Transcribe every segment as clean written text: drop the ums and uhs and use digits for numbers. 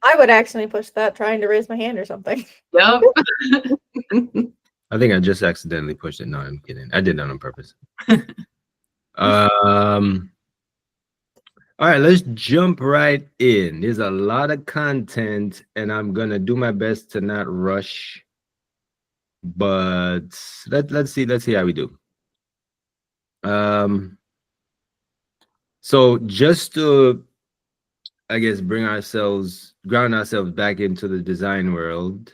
I would accidentally push that trying to raise my hand or something. Yep. I think I just accidentally pushed it. No, I'm kidding. I did that on purpose. All right, let's jump right in. There's a lot of content, and I'm gonna do my best to not rush. But let's see how we do. So just to, I guess, ground ourselves back into the design world,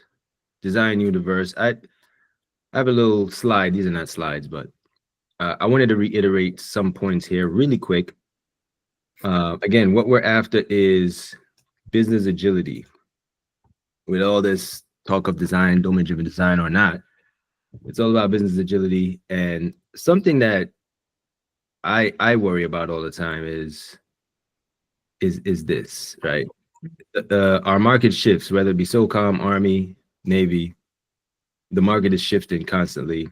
design universe. I have a little slide. These are not slides, but I wanted to reiterate some points here really quick. Again, what we're after is business agility. With all this talk of design, domain-driven design or not, it's all about business agility. And something that I worry about all the time is this, right? Our market shifts, whether it be SOCOM, Army, Navy, the market is shifting constantly.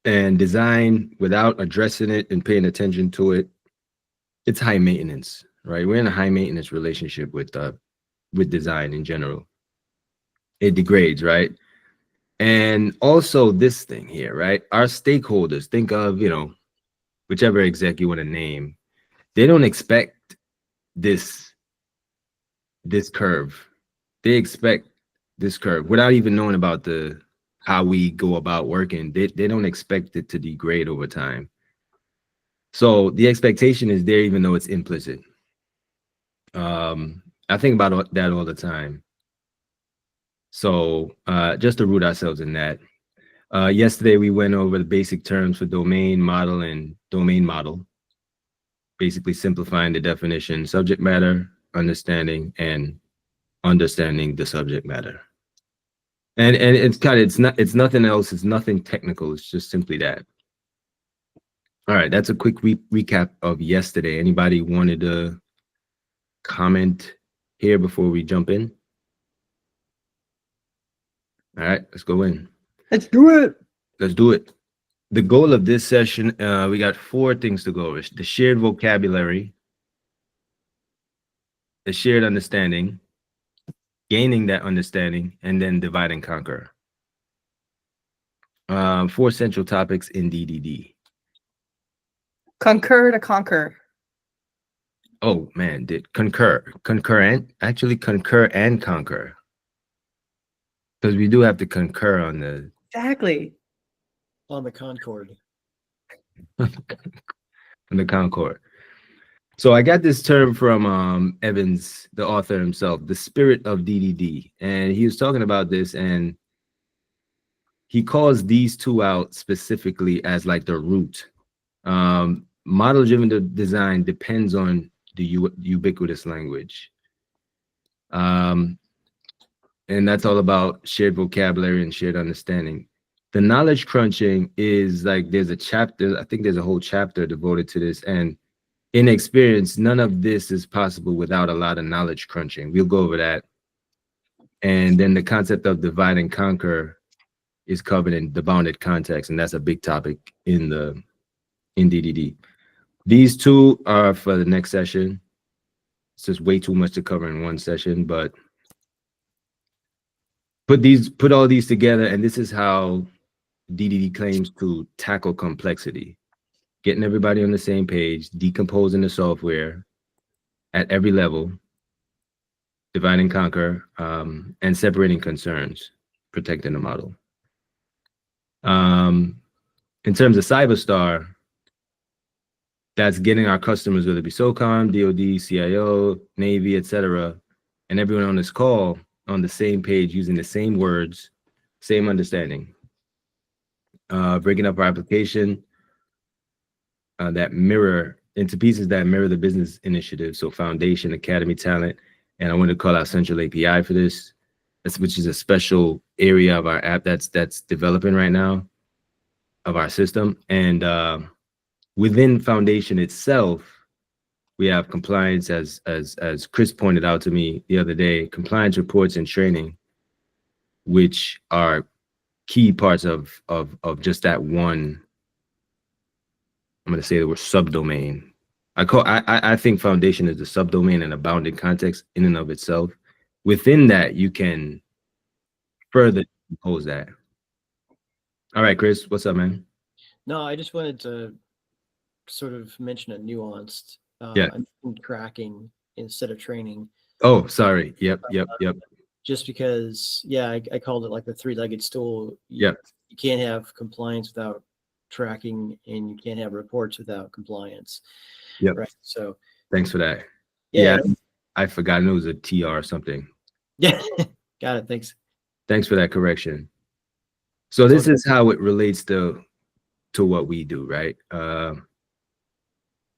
And design, without addressing it and paying attention to it, it's high maintenance, right? We're in a high maintenance relationship with design in general. It degrades, right? And also this thing here, right? Our stakeholders, think of, whichever exec you want to name, they don't expect this curve. They expect this curve without even knowing about how we go about working. They don't expect it to degrade over time. So the expectation is there, even though it's implicit. I think about that all the time. So just to root ourselves in that. Yesterday, we went over the basic terms for domain, model, and domain model. Basically simplifying the definition, subject matter, understanding, and understanding the subject matter. And it's nothing else. It's nothing technical. It's just simply that. All right, that's a quick recap of yesterday. Anybody wanted to comment here before we jump in? All right, let's go in. Let's do it. Let's do it. The goal of this session, we got 4 things to go over. The shared vocabulary, the shared understanding, gaining that understanding, and then divide and conquer. 4 central topics in DDD. Concur to conquer. Oh man, concur and conquer. Because we do have to concur on the Exactly. On the Concord. on the Concord. So I got this term from Evans, the author himself, the spirit of DDD, and he was talking about this, and he calls these 2 out specifically as like the root. Model-driven design depends on the ubiquitous language. And that's all about shared vocabulary and shared understanding. The knowledge crunching is like, there's a chapter, I think there's a whole chapter devoted to this. And in experience, none of this is possible without a lot of knowledge crunching. We'll go over that. And then the concept of divide and conquer is covered in the bounded context. And that's a big topic in DDD. These 2 are for the next session. It's just way too much to cover in one session, but put all these together, and this is how DDD claims to tackle complexity. Getting everybody on the same page, decomposing the software at every level, divide and conquer, and separating concerns, protecting the model. In terms of Cyberstar, that's getting our customers, whether it be SOCOM, DOD, CIO, Navy, etc., and everyone on this call on the same page, using the same words, same understanding. Breaking up our application that mirror into pieces that mirror the business initiative. So foundation, academy, talent, and I want to call out central API for this, which is a special area of our app that's developing right now of our system. And within foundation itself, we have compliance, as Chris pointed out to me the other day, compliance reports and training, which are key parts of just that one, I'm going to say the word subdomain, I think foundation is a subdomain and a bounded context in and of itself. Within that, you can further compose that. All right, Chris, what's up, man? No, I just wanted to sort of mention a nuanced. Yeah. I'm tracking instead of training. Oh, sorry. Yep. Just because, yeah, I called it like the three-legged stool. Yep. You can't have compliance without tracking, and you can't have reports without compliance. Yep. Right. So Thanks for that. yeah, I forgot it was a TR or something. yeah. Got it. Thanks. Thanks for that correction. So this is how it relates to what we do, right? And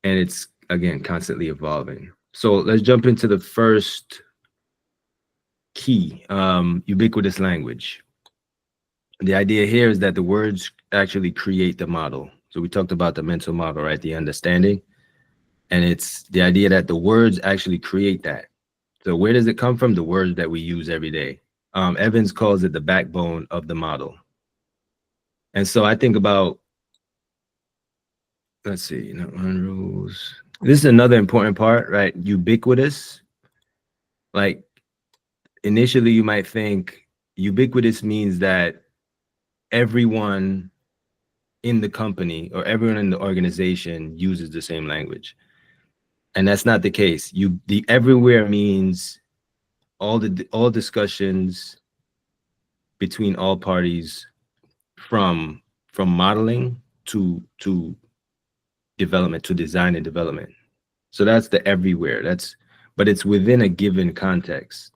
it's, again, constantly evolving. So let's jump into the first key, ubiquitous language. The idea here is that the words actually create the model. So we talked about the mental model, right? The understanding. And it's the idea that the words actually create that. So where does it come from? The words that we use every day. Evans calls it the backbone of the model. And so I think about, let's see, not one rules. This is another important part, right? Ubiquitous. Like initially you might think ubiquitous means that everyone in the company or everyone in the organization uses the same language. And that's not the case. The everywhere means all discussions between all parties from modeling to development, to design and development. So that's the everywhere. But it's within a given context.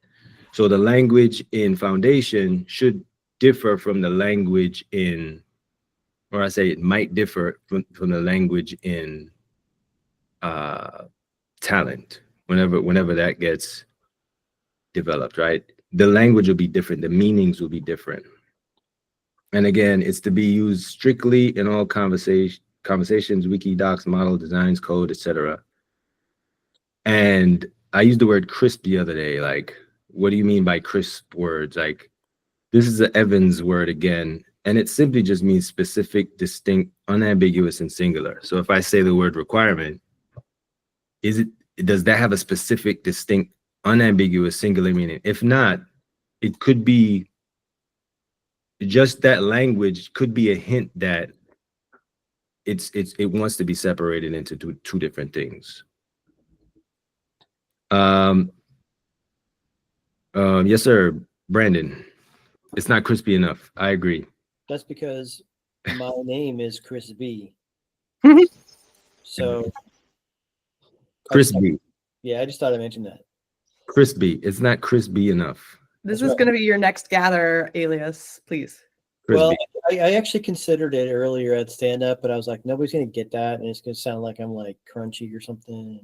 So the language in foundation should differ from the language in, or I say it might differ from the language in talent, whenever that gets developed, right? The language will be different, the meanings will be different. And again, it's to be used strictly in all conversations, wiki, docs, model, designs, code, etc. And I used the word crisp the other day. Like, what do you mean by crisp words? Like, this is an Evans word again, and it simply just means specific, distinct, unambiguous, and singular. So if I say the word requirement, does that have a specific, distinct, unambiguous, singular meaning? If not, it could be just that language could be a hint that it wants to be separated into two different things. Yes, sir, Brandon. It's not crispy enough. I agree. That's because my name is Chris B. So Crispy. Yeah, I just thought I mentioned that. Crispy. It's not crispy enough. This That's is going to be your next gather alias, please. Crispy. Well, I actually considered it earlier at stand up, but I was like, nobody's going to get that. And it's going to sound like I'm like crunchy or something,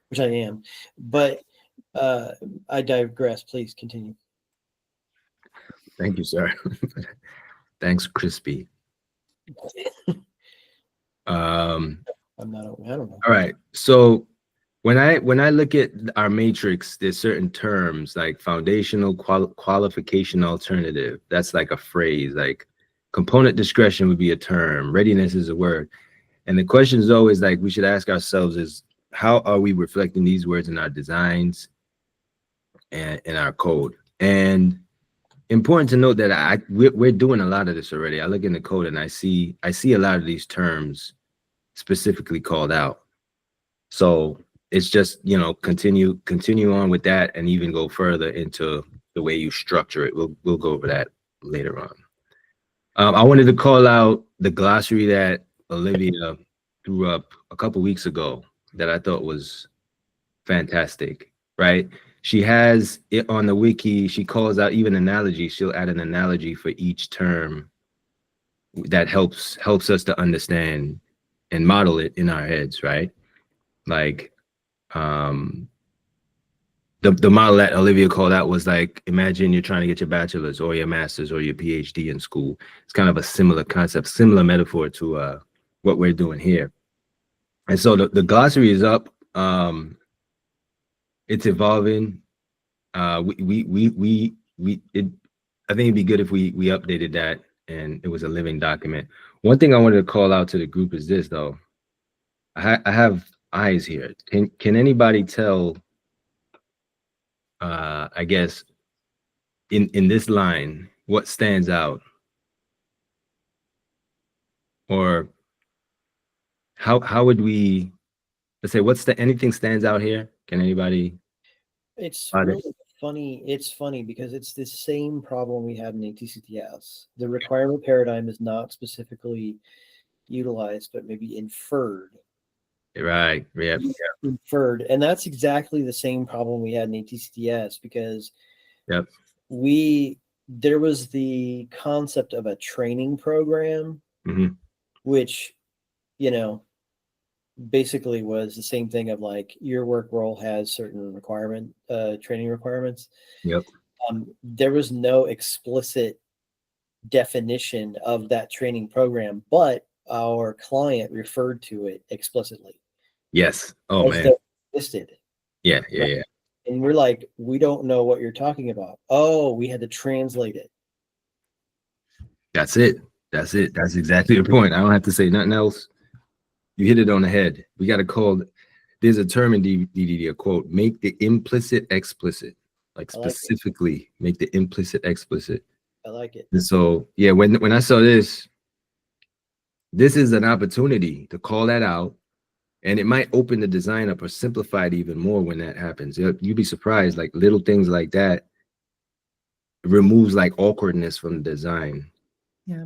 which I am. But I digress. Please continue. Thank you, sir. Thanks, Crispy. I'm not, I don't know. All right. So when I look at our matrix, there's certain terms like foundational, qualification, alternative. That's like a phrase. Like component discretion would be a term. Readiness is a word. And the question is always like we should ask ourselves is how are we reflecting these words in our designs and in our code? And important to note that we're doing a lot of this already. I look in the code and I see a lot of these terms specifically called out. So it's just, continue on with that and even go further into the way you structure it. We'll go over that later on. I wanted to call out the glossary that Olivia threw up a couple weeks ago that I thought was fantastic, right? She has it on the wiki. She calls out even analogies. She'll add an analogy for each term that helps us to understand and model it in our heads, right? Like the model that Olivia called out was like, imagine you're trying to get your bachelor's or your master's or your PhD in school. It's kind of a similar concept, similar metaphor to what we're doing here. And so the glossary is up. It's evolving. I think it'd be good if we updated that and it was a living document. One thing I wanted to call out to the group is this though. I have eyes here. Can anybody tell, I guess, in this line, what stands out? Or how would we, let's say, anything stands out here? Can anybody? It's Got it. really funny. It's funny because it's the same problem we had in ATCTS. The requirement paradigm is not specifically utilized, but maybe inferred. Right. Yeah. Inferred. And that's exactly the same problem we had in ATCTS because Yep. there was the concept of a training program, Mhm. which, you know, basically was the same thing of like your work role has certain training requirements. Yep. There was no explicit definition of that training program, but our client referred to it explicitly. Yes. Oh as man. though it existed. Yeah. Yeah. Yeah. And we're like, we don't know what you're talking about. Oh, we had to translate it. That's it. That's it. That's exactly the point. I don't have to say nothing else. You hit it on the head. We got to call. There's a term in DDD, a quote: "Make the implicit explicit." Like I like it. specifically, make the implicit explicit. I like it. And so, yeah, when I saw this is an opportunity to call that out, and it might open the design up or simplify it even more when that happens. You'd be surprised, like little things like that removes like awkwardness from the design. Yeah.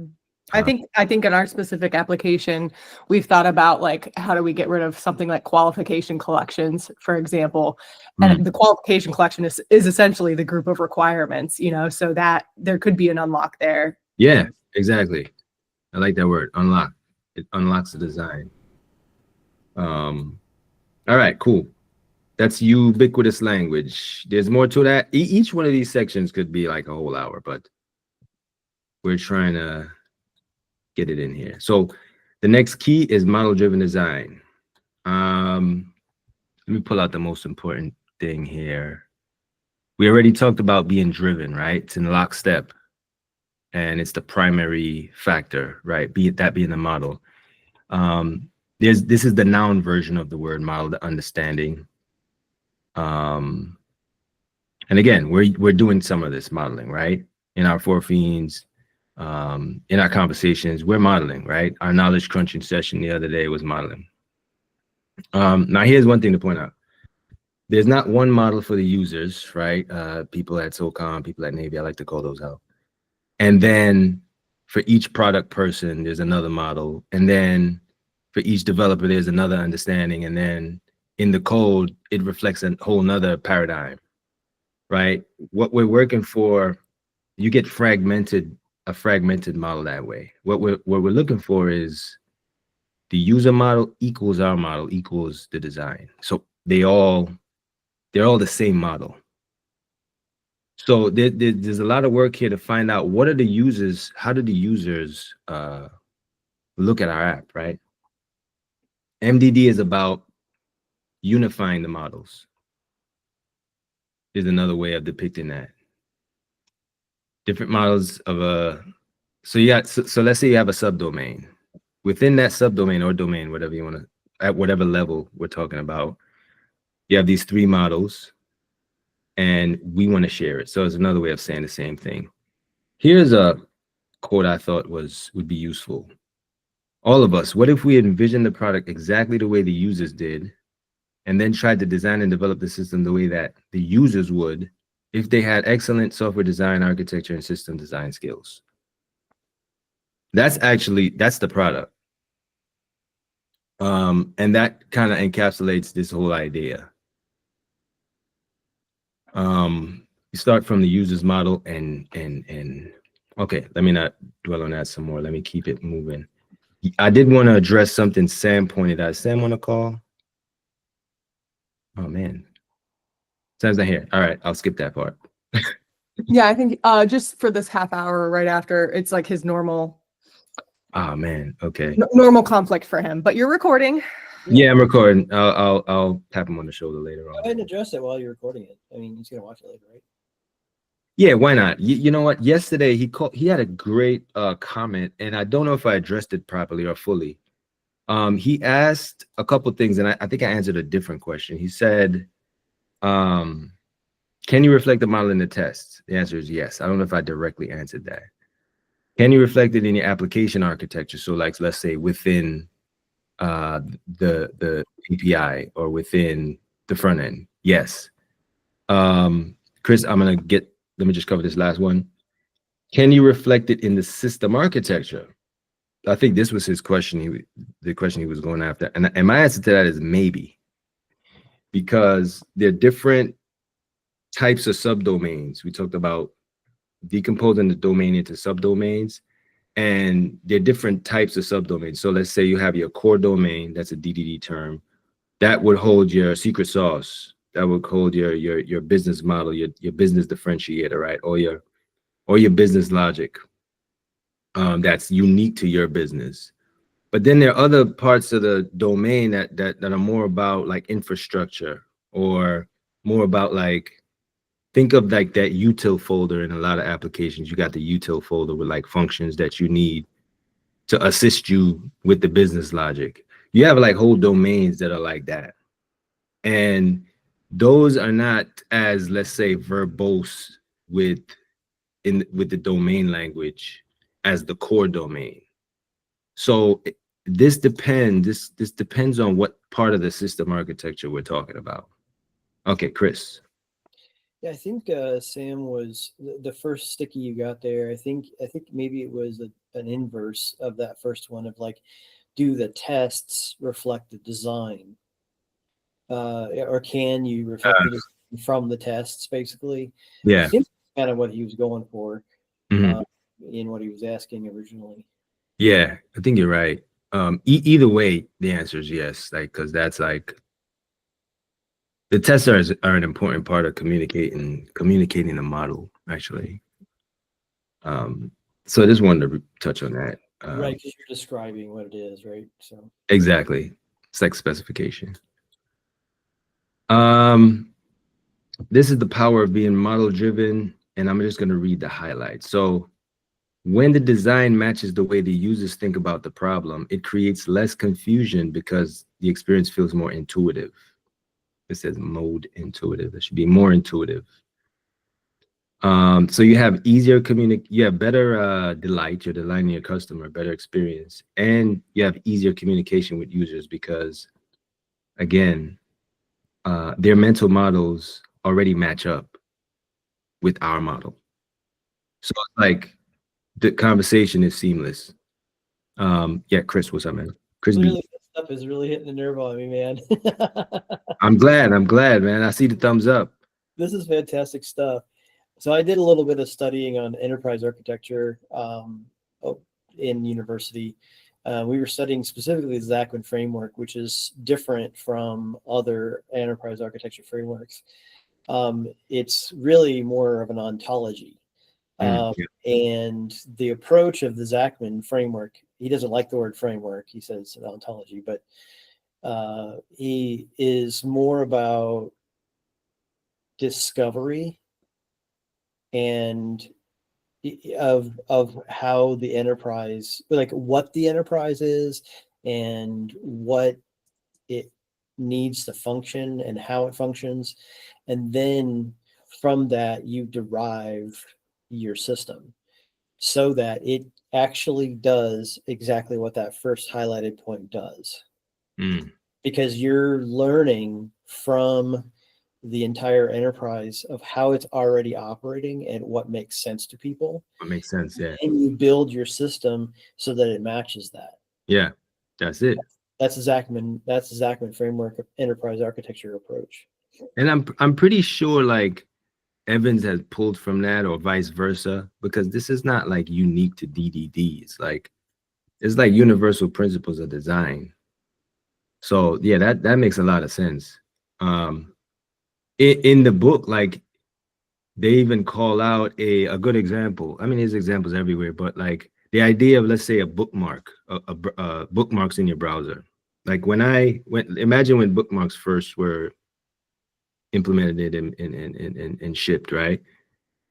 I think in our specific application, we've thought about like how do we get rid of something like qualification collections, for example. And the qualification collection is essentially the group of requirements, you know, so that there could be an unlock there. Yeah, exactly. I like that word, unlock. It unlocks the design. All right, cool. That's ubiquitous language. There's more to that. Each one of these sections could be like a whole hour, but we're trying to get it in here. So the next key is model-driven design. Let me pull out the most important thing here. We already talked about being driven, right? It's in lockstep, and it's the primary factor, right? Being the model. This is the noun version of the word model, the understanding. And again, we're doing some of this modeling, right? In our 4 fiends, in our conversations, we're modeling, right? Our knowledge crunching session the other day was modeling. Now here's one thing to point out. There's not one model for the users, right? People at SOCOM, people at Navy, I like to call those out. And then for each product person, there's another model. And then for each developer, there's another understanding. And then in the code, it reflects a whole nother paradigm, right? What we're working for, you get a fragmented model that way. What we're looking for is the user model equals our model equals the design. So they're all the same model. So there's a lot of work here to find out what are the users, how do the users look at our app, right? MDD is about unifying the models. There's another way of depicting that. Different models of so let's say you have a subdomain. Within that subdomain or domain, whatever you want to, at whatever level we're talking about, you have these 3 models and we want to share it. So it's another way of saying the same thing. Here's a quote I thought would be useful. All of us, what if we envisioned the product exactly the way the users did and then tried to design and develop the system the way that the users would if they had excellent software design, architecture, and system design skills? That's the product. And that kind of encapsulates this whole idea. You start from the user's model and okay, let me not dwell on that some more. Let me keep it moving. I did want to address something Sam pointed out. Sam on the call? Oh man. Sam's not here. All right, I'll skip that part. Yeah, I think just for this half hour right after, it's like his normal Oh man, okay. normal conflict for him. But you're recording. Yeah, I'm recording. I'll tap him on the shoulder later Go on. ahead and address it while you're recording it. I mean, he's gonna watch it later, right? Yeah, why not? You know what? Yesterday he had a great comment, and I don't know if I addressed it properly or fully. He asked a couple things, and I think I answered a different question. He said, can you reflect the model in the test? The answer is yes. I don't know if I directly answered that. Can you reflect it in your application architecture? So like, let's say within the API or within the front end? Yes. Chris, let me just cover this last one. Can you reflect it in the system architecture? I think this was his question. The question he was going after. And my answer to that is maybe, because there are different types of subdomains. We talked about decomposing the domain into subdomains, and there are different types of subdomains. So let's say you have your core domain, that's a DDD term, that would hold your secret sauce, that would hold your business model, your business differentiator, right? Or your business logic. That's unique to your business. But then there are other parts of the domain that are more about like infrastructure, or more about like, think of like that util folder in a lot of applications. You got the util folder with like functions that you need to assist you with the business logic. You have like whole domains that are like that. And those are not as, let's say, verbose with the domain language as the core domain. So this depends on what part of the system architecture we're talking about. Okay, Chris. Yeah, I think Sam was the first sticky you got there. I think maybe it was an inverse of that first one of like, do the tests reflect the design, or can you reflect the design from the tests? Basically, Yeah. I think that's kind of what he was going for in what he was asking originally. Yeah, I think you're right. Either way, the answer is yes. Like, because that's like, the tests are an important part of communicating the model, actually. So I just wanted to touch on that. Right, because you're describing what it is, right? So exactly, it's like specification. This is the power of being model driven, and I'm just going to read the highlights. So when the design matches the way the users think about the problem, it creates less confusion because the experience feels more intuitive. It says mode intuitive. It should be more intuitive. So you have you have better delight. You're delighting your customer, better experience, and you have easier communication with users because, again, their mental models already match up with our model. So it's like the conversation is seamless. Yeah, Chris, what's up, man? Chris clearly, B. this stuff is really hitting the nerve on me, man. I'm glad, man. I see the thumbs up. This is fantastic stuff. So I did a little bit of studying on enterprise architecture in university. We were studying specifically the Zachman framework, which is different from other enterprise architecture frameworks. It's really more of an ontology. And the approach of the Zachman framework, he doesn't like the word framework, he says ontology, but he is more about discovery and of how the enterprise, like what the enterprise is and what it needs to function and how it functions. And then from that, you derive your system so that it actually does exactly what that first highlighted point does. Because you're learning from the entire enterprise of how it's already operating and what makes sense to people. What makes sense, yeah. And you build your system so that it matches that. Yeah, that's it. That's the Zachman framework of enterprise architecture approach. And I'm pretty sure like Evans has pulled from that or vice versa, because this is not like unique to DDD. It's like universal principles of design. So yeah, that makes a lot of sense. In the book, like they even call out a good example. I mean, there's examples everywhere, but like the idea of, let's say, a bookmark, bookmarks in your browser. Like imagine when bookmarks first were implemented and shipped, right?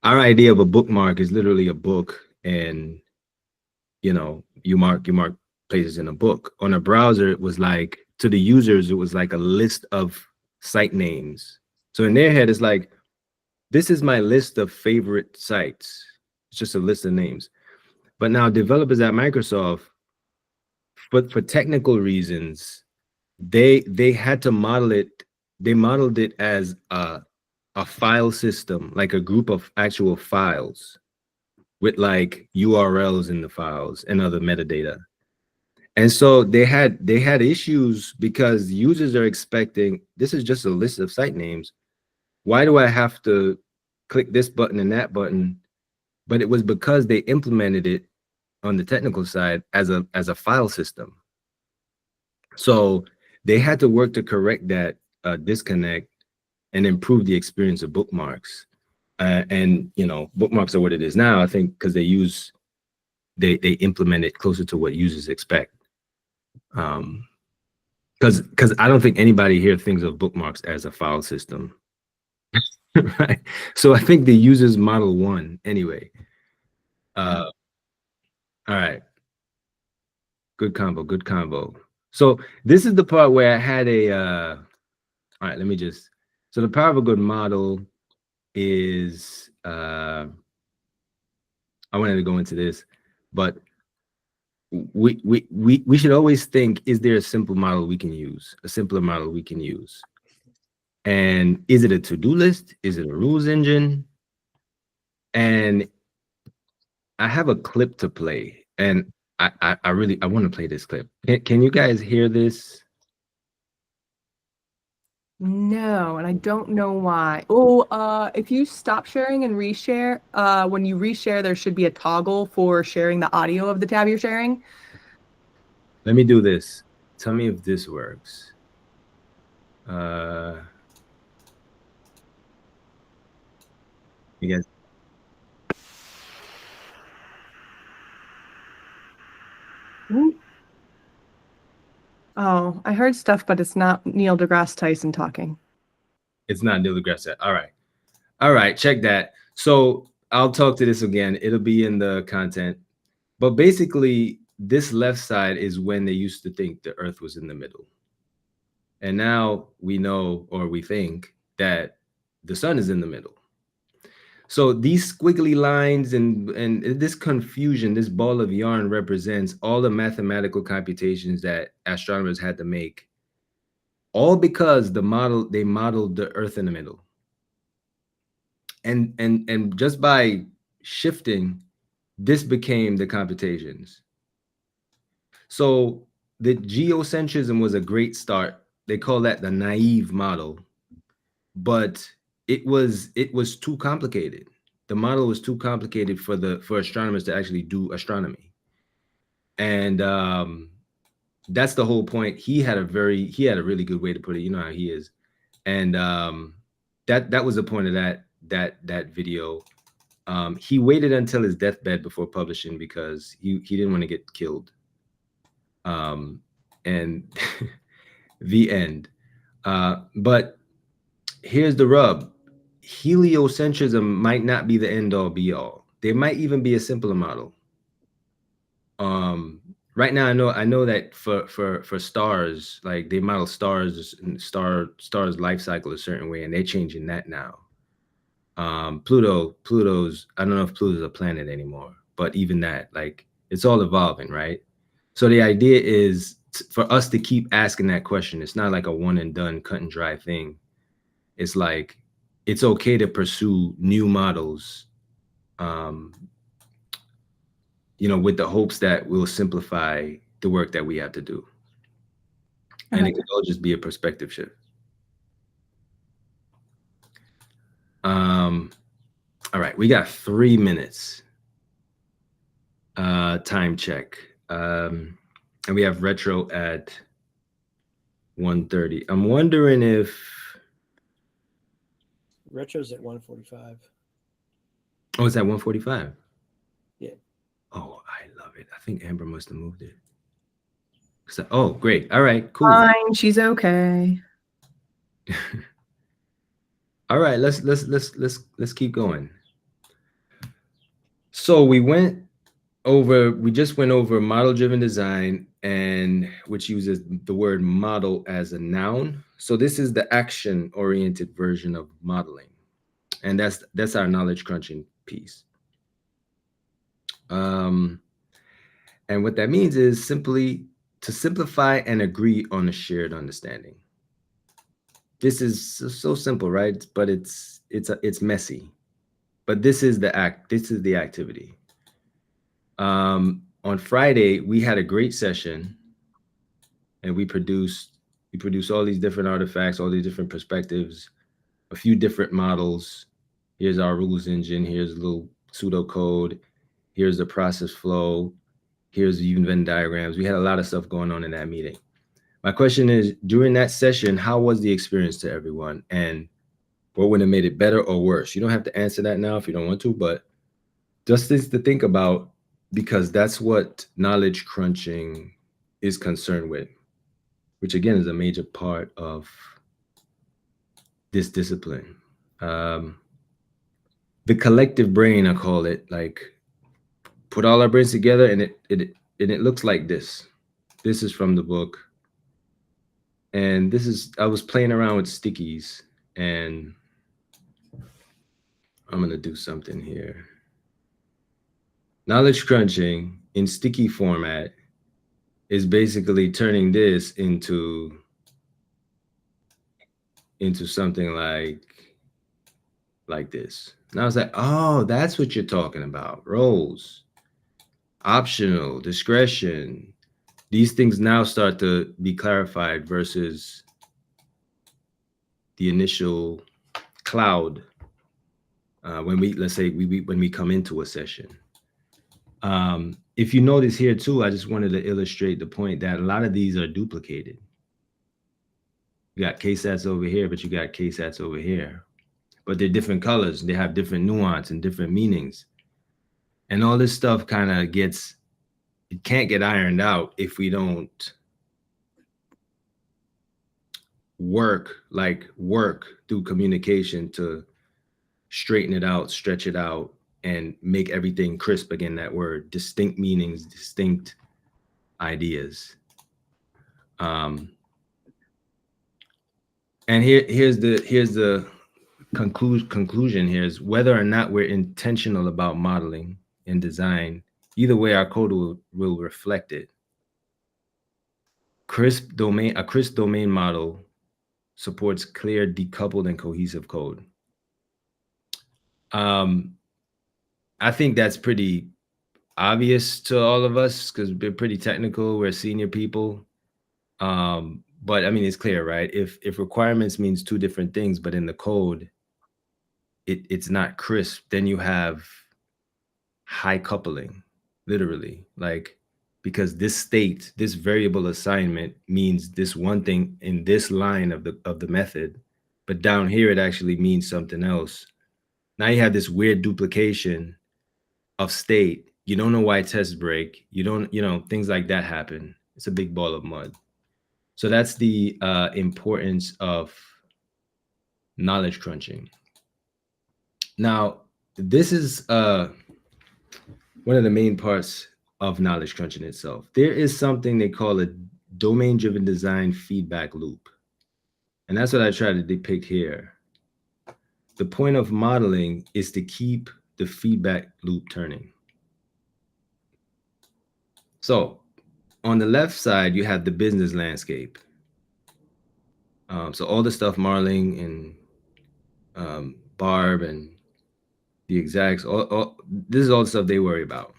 Our idea of a bookmark is literally a book, and you mark places in a book. On a browser, it was like, to the users, it was like a list of site names. So in their head, it's like, this is my list of favorite sites. It's just a list of names. But now developers at Microsoft, but for technical reasons, they had to model it. They modeled it as a file system, like a group of actual files with like URLs in the files and other metadata. And so they had issues because users are expecting, this is just a list of site names. Why do I have to click this button and that button? But it was because they implemented it on the technical side as a file system. So they had to work to correct that disconnect and improve the experience of bookmarks. And you know, bookmarks are what it is now, I think, because they implement it closer to what users expect. Because I don't think anybody here thinks of bookmarks as a file system. Right. So I think the users model one anyway. All right. Good combo, good combo. So this is the part where I had a all right, let me just, so the power of a good model is I wanted to go into this, but we should always think, is there a simple model we can use, a simpler model we can use? And is it a to-do list? Is it a rules engine? And I have a clip to play, and I really want to play this clip. Can you guys hear this? No, and I don't know why. Oh, if you stop sharing and reshare, when you reshare, there should be a toggle for sharing the audio of the tab you're sharing. Let me do this. Tell me if this works. You guys. Oh, I heard stuff, but it's not Neil deGrasse Tyson talking. It's not Neil deGrasse Tyson. All right, check that. So I'll talk to this again. It'll be in the content. But basically, this left side is when they used to think the Earth was in the middle. And now we know, or we think, that the sun is in the middle. So these squiggly lines and this confusion, this ball of yarn represents all the mathematical computations that astronomers had to make, all because they modeled the Earth in the middle. And just by shifting, this became the computations. So the geocentrism was a great start. They call that the naive model, but it was too complicated. The model was too complicated for astronomers to actually do astronomy. And that's the whole point. He had a really good way to put it. You know how he is. And that was the point of that video. He waited until his deathbed before publishing because he didn't want to get killed. And the end. But here's the rub. Heliocentrism might not be the end all be all. There might even be a simpler model. Right now, I know that for stars, like they model stars and stars life cycle a certain way, and they're changing that now. Pluto's, I don't know if Pluto's a planet anymore, but even that, like, it's all evolving, right? So the idea is for us to keep asking that question. It's not like a one and done, cut and dry thing. It's like, it's okay to pursue new models, you know, with the hopes that we'll simplify the work that we have to do. And it could all just be a perspective shift. All right, we got 3 minutes. Time check. And we have retro at 1:30. I'm wondering if Retro's at 1:45. oh, it's at 1:45. Yeah. Oh, I love it. I think Amber must have moved it. So, oh, great. All right, cool. Fine, she's okay. All right, let's keep going. So we went we just went over model-driven design, and which uses the word model as a noun. So this is the action-oriented version of modeling, and that's our knowledge crunching piece. And what that means is simply to simplify and agree on a shared understanding. This is so simple, right? But it's messy. But this is the activity. On Friday, we had a great session, and we produced all these different artifacts, all these different perspectives, a few different models. Here's our rules engine. Here's a little pseudocode. Here's the process flow. Here's the even Venn diagrams. We had a lot of stuff going on in that meeting. My question is, during that session, how was the experience to everyone? And what would have made it better or worse? You don't have to answer that now if you don't want to, but just this to think about, because that's what knowledge crunching is concerned with, which again is a major part of this discipline. The collective brain, I call it, like put all our brains together, and it looks like this. This is from the book. And I was playing around with stickies, and I'm gonna do something here. Knowledge crunching in sticky format is basically turning this into something like this. And I was like, oh, that's what you're talking about. Roles, optional, discretion. These things now start to be clarified versus the initial cloud when we come into a session. If you notice here too, I just wanted to illustrate the point that a lot of these are duplicated. You got KSATs over here, but you got KSATs over here. But they're different colors. They have different nuance and different meanings. And all this stuff kind of it can't get ironed out if we don't work through communication to straighten it out, stretch it out, and make everything crisp. Again, that word, distinct meanings, distinct ideas. And here's the conclusion here is whether or not we're intentional about modeling and design, either way our code will reflect it. A crisp domain model supports clear, decoupled, and cohesive code. I think that's pretty obvious to all of us because we're pretty technical. We're senior people. But I mean, it's clear, right? If requirements means two different things, but in the code, it's not crisp, then you have high coupling, literally, like, because this variable assignment means this one thing in this line of the method, but down here it actually means something else. Now you have this weird duplication of state. You don't know why tests break. You don't, things like that happen. It's a big ball of mud. So that's the importance of knowledge crunching. Now, this is one of the main parts of knowledge crunching itself. There is something they call a domain-driven design feedback loop. And that's what I try to depict here. The point of modeling is to keep the feedback loop turning. So on the left side, you have the business landscape. So all the stuff Marling and Barb and the execs, this is all the stuff they worry about.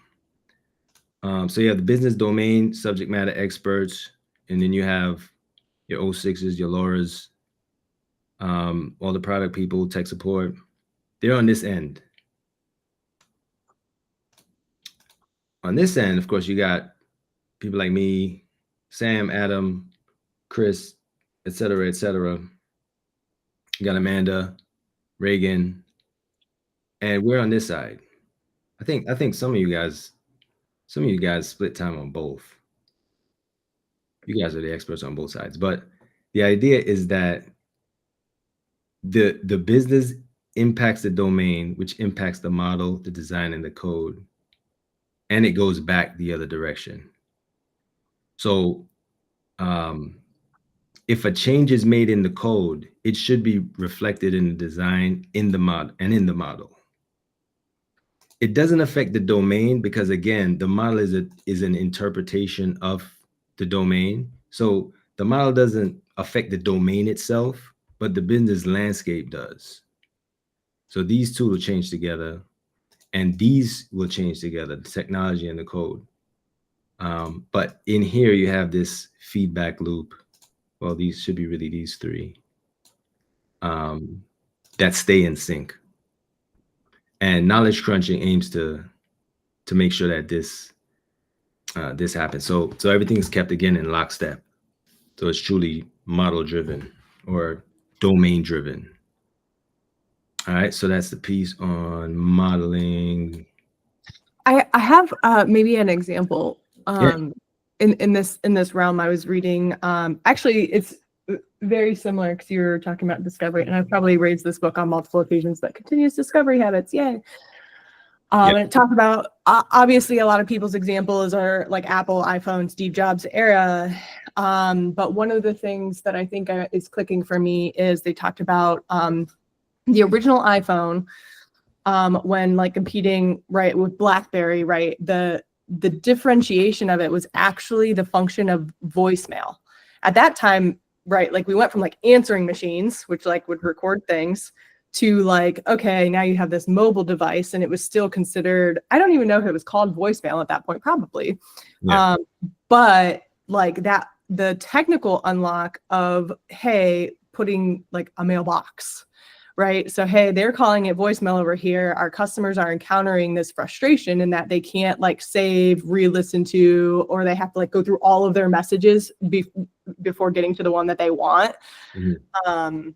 So you have the business domain, subject matter experts, and then you have your 06s, your LoRa's, all the product people, tech support. They're on this end. On this end, of course, you got people like me, Sam, Adam, Chris, et cetera, et cetera. You got Amanda, Reagan, and we're on this side. I think some of you guys split time on both. You guys are the experts on both sides, but the idea is that the business impacts the domain, which impacts the model, the design, and the code. and it goes back the other direction. So if a change is made in the code, it should be reflected in the design, in the model, and in the model. It doesn't affect the domain because, again, the model is an interpretation of the domain. So the model doesn't affect the domain itself, but the business landscape does. So these two will change together, and these will change together, the technology and the code. But in here, you have this feedback loop. Well, these should be really these three that stay in sync. And knowledge crunching aims to make sure that this happens. So everything is kept again in lockstep. So it's truly model driven or domain driven. All right. So that's the piece on modeling. I have maybe an example. Yeah. In this realm, I was reading. Actually, it's very similar because you were talking about discovery, and I've probably raised this book on multiple occasions. But continuous discovery habits, yay! And it talked about obviously a lot of people's examples are like Apple, iPhone, Steve Jobs era. But one of the things that I think is clicking for me is they talked about the original iPhone. When like competing right with BlackBerry, right, the differentiation of it was actually the function of voicemail. At that time, right, like we went from like answering machines, which like would record things, to like, okay, now you have this mobile device, and it was still considered, I don't even know if it was called voicemail at that point, probably. Yeah. But like that, the technical unlock of, hey, putting like a mailbox, right? So, hey, they're calling it voicemail over here. Our customers are encountering this frustration in that they can't like save, re-listen to, or they have to like go through all of their messages before getting to the one that they want. Mm-hmm.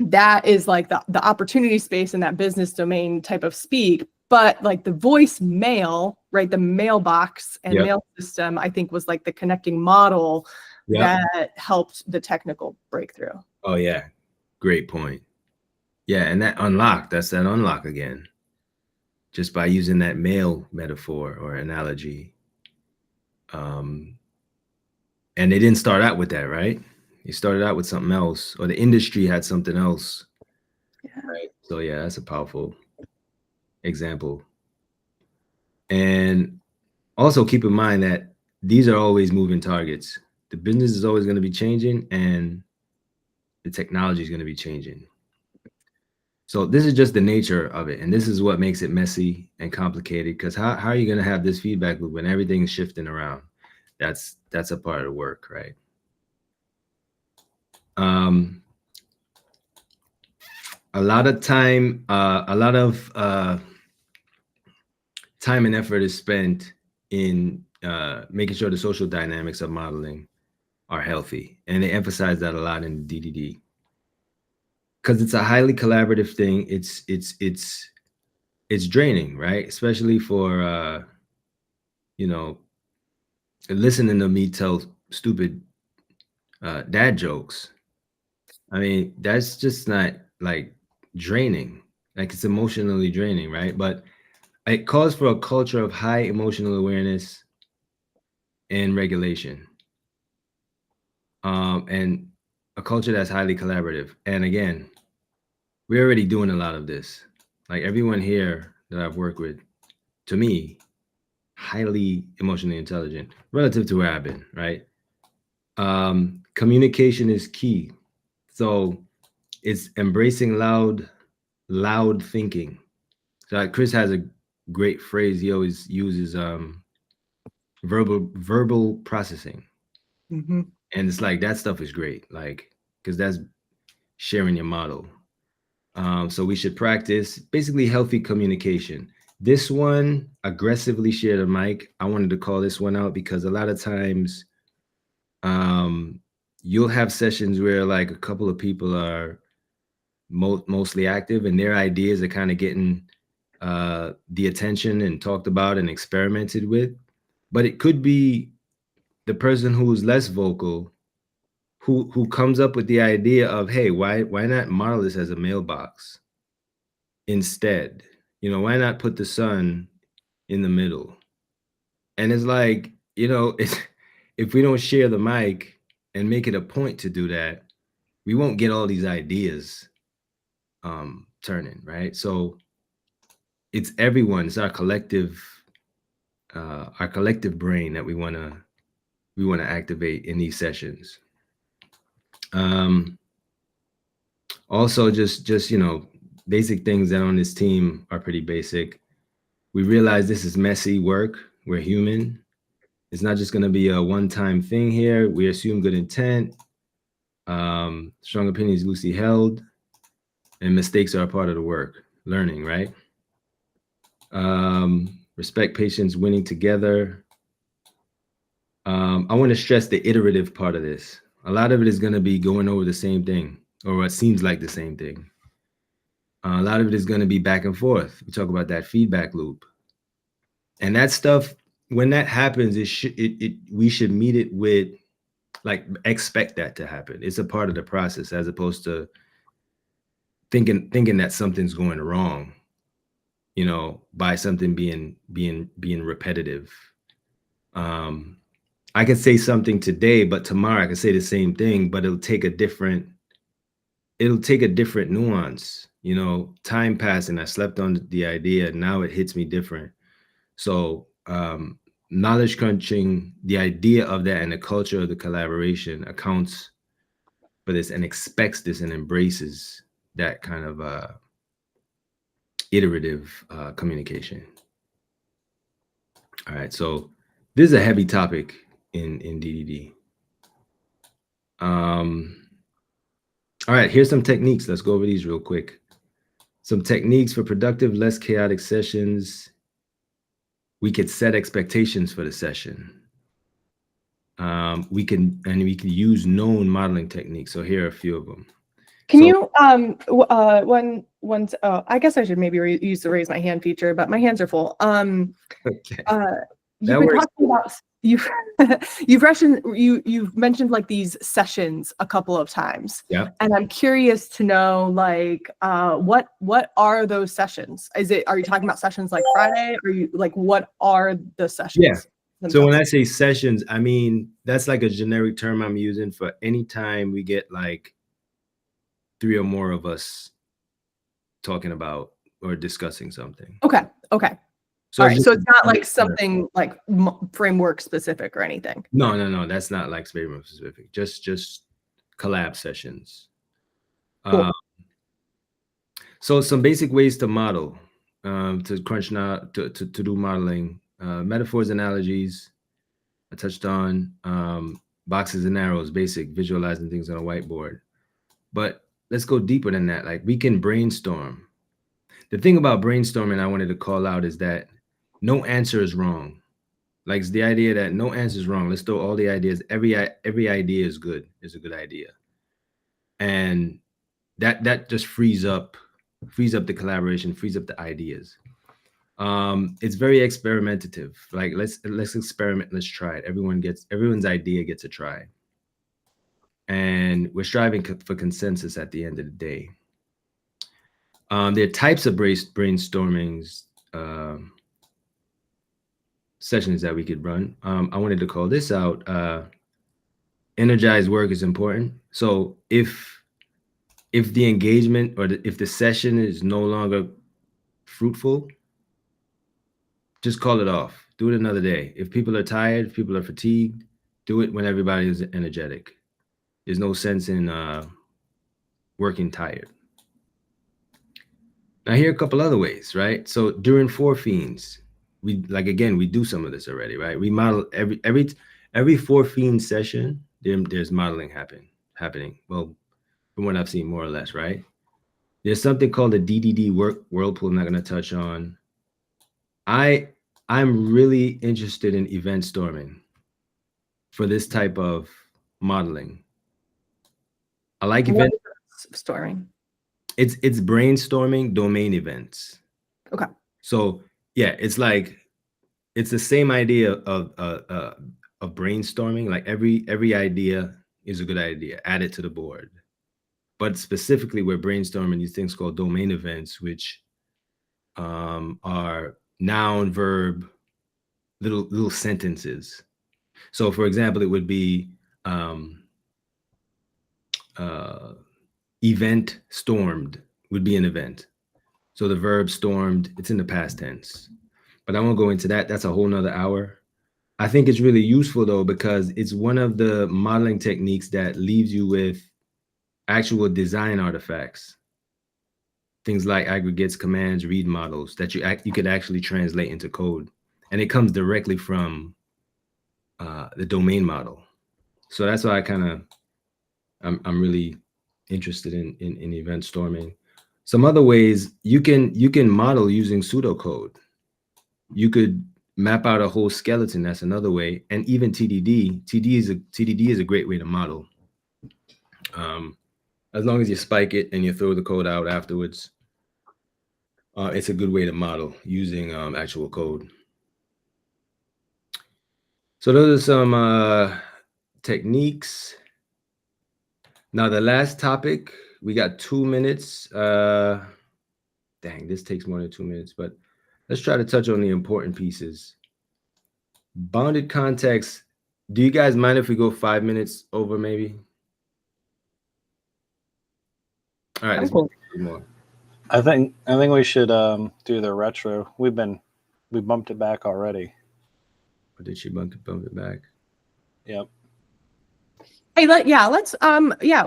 That is like the opportunity space in that business domain type of speak. But like the voicemail, right, the mailbox and mail system, I think was like the connecting model that helped the technical breakthrough. Oh, yeah. Great point. Yeah, and that's that unlock again, just by using that mail metaphor or analogy. And they didn't start out with that, right? They started out with something else, or the industry had something else. Yeah. Right. So yeah, that's a powerful example. And also keep in mind that these are always moving targets. The business is always going to be changing, and the technology is going to be changing. So this is just the nature of it. And this is what makes it messy and complicated, because how are you going to have this feedback loop when everything's shifting around? That's a part of the work, right? A lot of time and effort is spent in making sure the social dynamics of modeling are healthy. And they emphasize that a lot in DDD. Because it's a highly collaborative thing. It's draining, right? Especially for listening to me tell stupid dad jokes. I mean, that's just not like draining. Like, it's emotionally draining, right? But it calls for a culture of high emotional awareness and regulation, and a culture that's highly collaborative. And again, we're already doing a lot of this. Like, everyone here that I've worked with, to me, highly emotionally intelligent relative to where I've been, right? Communication is key. So it's embracing loud thinking. So Chris has a great phrase he always uses, verbal processing. Mm-hmm. And it's like, that stuff is great, like, because that's sharing your model. So we should practice basically healthy communication. This one, aggressively share the mic. I wanted to call this one out because a lot of times you'll have sessions where like a couple of people are mostly active and their ideas are kind of getting the attention and talked about and experimented with. But it could be the person who's less vocal who comes up with the idea of, hey, why not model this as a mailbox instead? Why not put the sun in the middle? And it's like, you know, if we don't share the mic and make it a point to do that, we won't get all these ideas turning, right? So it's everyone, it's our collective brain that we want to activate in these sessions. Also, just you know, basic things that on this team are pretty basic. We realize this is messy work. We're human. It's not just going to be a one-time thing here. We assume good intent. Strong opinions loosely held, and mistakes are a part of the work. Learning, right? Respect, patience, winning together. I want to stress the iterative part of this. A lot of it is going to be going over the same thing, or what seems like the same thing. A lot of it is going to be back and forth. We talk about that feedback loop, and that stuff. When that happens, we should meet it with, like, expect that to happen. It's a part of the process, as opposed to thinking that something's going wrong, you know, by something being repetitive. I could say something today, but tomorrow I could say the same thing, but it'll take a different nuance. You know, time passing, I slept on the idea, now it hits me different. So knowledge crunching, the idea of that and the culture of the collaboration accounts for this and expects this and embraces that kind of iterative communication. All right, so this is a heavy topic in DDD. All right, here's some techniques. Let's go over these real quick. Some techniques for productive, less chaotic sessions. We could set expectations for the session. We can use known modeling techniques. So here are a few of them. Can you I guess I should maybe use the raise my hand feature, but my hands are full. Okay. You've been talking about you've mentioned like these sessions a couple of times. Yeah. And I'm curious to know, like, what are those sessions? Are you talking about sessions like Friday? Or what are the sessions? Yeah. So when I say sessions, I mean, that's like a generic term I'm using for any time we get like 3 or more of us talking about or discussing something. Okay. So, all right, so it's not like something like framework specific or anything. No, that's not like framework specific. Just collab sessions. Cool. So some basic ways to model, to crunch now to do modeling, metaphors, analogies. I touched on boxes and arrows, basic visualizing things on a whiteboard. But let's go deeper than that. Like, we can brainstorm. The thing about brainstorming I wanted to call out is that no answer is wrong. Like, it's the idea that no answer is wrong. Let's throw all the ideas. Every idea is good, is a good idea. And that just frees up the collaboration, frees up the ideas. It's very experimentative. Like, let's experiment, let's try it. Everyone's idea gets a try. And we're striving for consensus at the end of the day. There are types of brainstormings sessions that we could run. I wanted to call this out. Energized work is important. So if the engagement or if the session is no longer fruitful, just call it off. Do it another day. If people are tired, if people are fatigued, do it when everybody is energetic. There's no sense in working tired. Now, here are a couple other ways, right? So during 4 fiends, we do some of this already, right? We model every 4 fiend session. There's modeling happening. Well, from what I've seen, more or less, right? There's something called the DDD whirlpool. I'm not going to touch on. I'm really interested in event storming for this type of modeling. I like event storming. It's brainstorming domain events. Okay. So yeah, it's the same idea of brainstorming. Like, every idea is a good idea. Add it to the board. But specifically, we're brainstorming these things called domain events, which are noun, verb, little sentences. So for example, it would be event stormed would be an event. So the verb stormed, it's in the past tense. But I won't go into that. That's a whole nother hour. I think it's really useful though, because it's one of the modeling techniques that leaves you with actual design artifacts. Things like aggregates, commands, read models that you could actually translate into code. And it comes directly from the domain model. So that's why I'm really interested in event storming. Some other ways you can model using pseudocode. You could map out a whole skeleton. That's another way. And even TDD. TDD is a great way to model. As long as you spike it and you throw the code out afterwards, it's a good way to model using actual code. So those are some techniques. Now the last topic, we got 2 minutes. Dang, this takes more than 2 minutes, but let's try to touch on the important pieces. Bounded context. Do you guys mind if we go 5 minutes over maybe? All right, let's Cool. do more. I think we should do the retro. We bumped it back already. Or did she bump it back? Yep. Hey, let's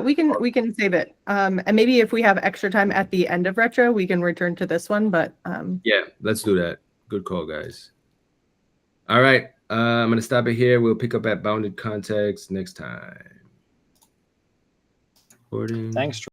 we can save it. And maybe if we have extra time at the end of retro, we can return to this one. But yeah, let's do that. Good call, guys. All right, I'm gonna stop it here. We'll pick up at bounded context next time. Recording. Thanks.